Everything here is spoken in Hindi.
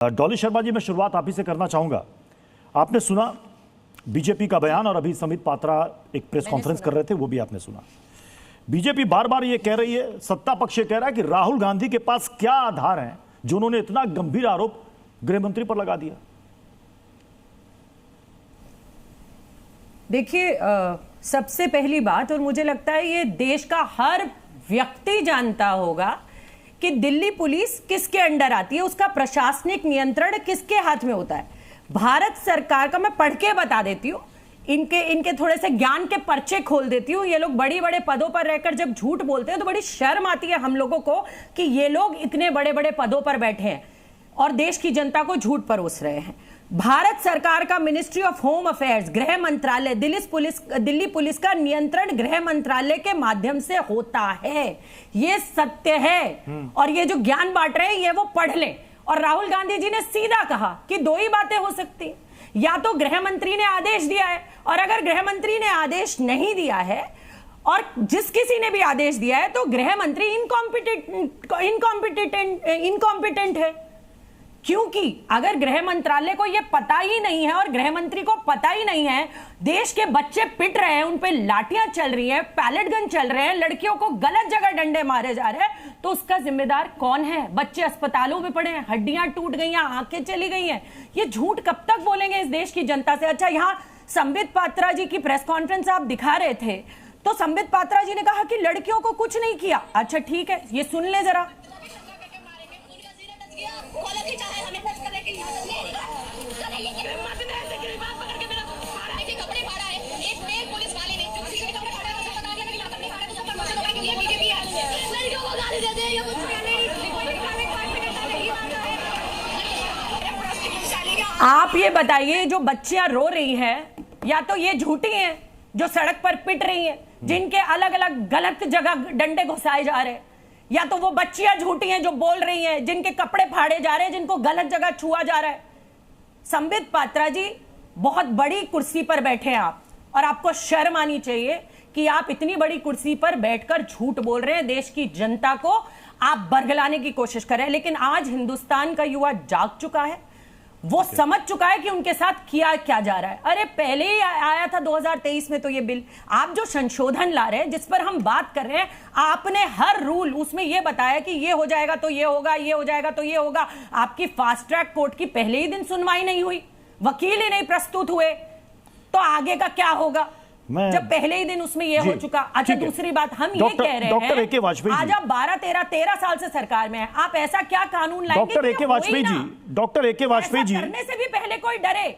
डॉली शर्मा जी, मैं शुरुआत आप ही से करना चाहूंगा। आपने सुना बीजेपी का बयान और अभी समित पात्रा एक प्रेस कॉन्फ्रेंस कर रहे थे, वो भी आपने सुना। बीजेपी बार बार ये कह रही है, सत्ता पक्ष ये कह रहा है कि राहुल गांधी के पास क्या आधार है जो उन्होंने इतना गंभीर आरोप गृह मंत्री पर लगा दिया। देखिए, सबसे पहली बात, और मुझे लगता है ये देश का हर व्यक्ति जानता होगा कि दिल्ली पुलिस किसके अंडर आती है, उसका प्रशासनिक नियंत्रण किसके हाथ में होता है। भारत सरकार का, मैं पढ़ के बता देती हूँ, इनके थोड़े से ज्ञान के पर्चे खोल देती हूँ। ये लोग बड़ी बड़े पदों पर रहकर जब झूठ बोलते हैं तो बड़ी शर्म आती है हम लोगों को कि ये लोग इतने बड़े बड़े पदों पर बैठे हैं और देश की जनता को झूठ परोस रहे हैं। भारत सरकार का मिनिस्ट्री ऑफ होम अफेयर्स, गृह मंत्रालय, दिल्ली पुलिस का नियंत्रण गृह मंत्रालय के माध्यम से होता है। ये सत्य है। और ये जो ज्ञान बांट रहे हैं ये वो पढ़ लें। और राहुल गांधी जी ने सीधा कहा कि दो ही बातें हो सकती हैं, या तो गृह मंत्री ने आदेश दिया है, और अगर गृह मंत्री ने आदेश नहीं दिया है और जिस किसी ने भी आदेश दिया है तो गृह मंत्री इनकॉम्पिटेंट है। क्योंकि अगर गृह मंत्रालय को यह पता ही नहीं है और गृह मंत्री को पता ही नहीं है, देश के बच्चे पिट रहे हैं, उन पे लाठियां चल रही हैं, पैलेट गन चल रहे हैं, लड़कियों को गलत जगह डंडे मारे जा रहे हैं, तो उसका जिम्मेदार कौन है? बच्चे अस्पतालों में पड़े हैं, हड्डियां टूट गई हैं, आंखें चली गई हैं। ये झूठ कब तक बोलेंगे इस देश की जनता से? अच्छा, यहां संबित पात्रा जी की प्रेस कॉन्फ्रेंस आप दिखा रहे थे, तो संबित पात्रा जी ने कहा कि लड़कियों को कुछ नहीं किया। अच्छा ठीक है, ये सुन ले जरा। आप ये बताइए, जो बच्चियां रो रही हैं, या तो ये झूठी हैं जो सड़क पर पिट रही हैं, जिनके अलग अलग गलत जगह डंडे घुसाए जा रहे हैं, या तो वो बच्चियां झूठी हैं जो बोल रही हैं, जिनके कपड़े फाड़े जा रहे हैं, जिनको गलत जगह छुआ जा रहा है। संबित पात्रा जी, बहुत बड़ी कुर्सी पर बैठे हैं आप, और आपको शर्म आनी चाहिए कि आप इतनी बड़ी कुर्सी पर बैठकर झूठ बोल रहे हैं। देश की जनता को आप बरगलाने की कोशिश कर रहे हैं। लेकिन आज हिंदुस्तान का युवा जाग चुका है, वो समझ चुका है कि उनके साथ किया क्या जा रहा है। अरे पहले ही आया था 2023 में तो ये बिल, आप जो संशोधन ला रहे हैं, जिस पर हम बात कर रहे हैं, आपने हर रूल उसमें ये बताया कि ये हो जाएगा तो ये होगा, ये हो जाएगा तो ये होगा। आपकी फास्ट ट्रैक कोर्ट की पहले ही दिन सुनवाई नहीं हुई, वकील ही नहीं प्रस्तुत हुए, तो आगे का क्या होगा जब पहले ही दिन उसमें ये हो चुका। अच्छा, दूसरी बात, हम ये कह रहे हैं आज आप 13 साल से सरकार में हैं, आप ऐसा क्या कानून लाएंगे? डॉक्टर ए के वाजपेयी जी करने से भी पहले कोई डरे।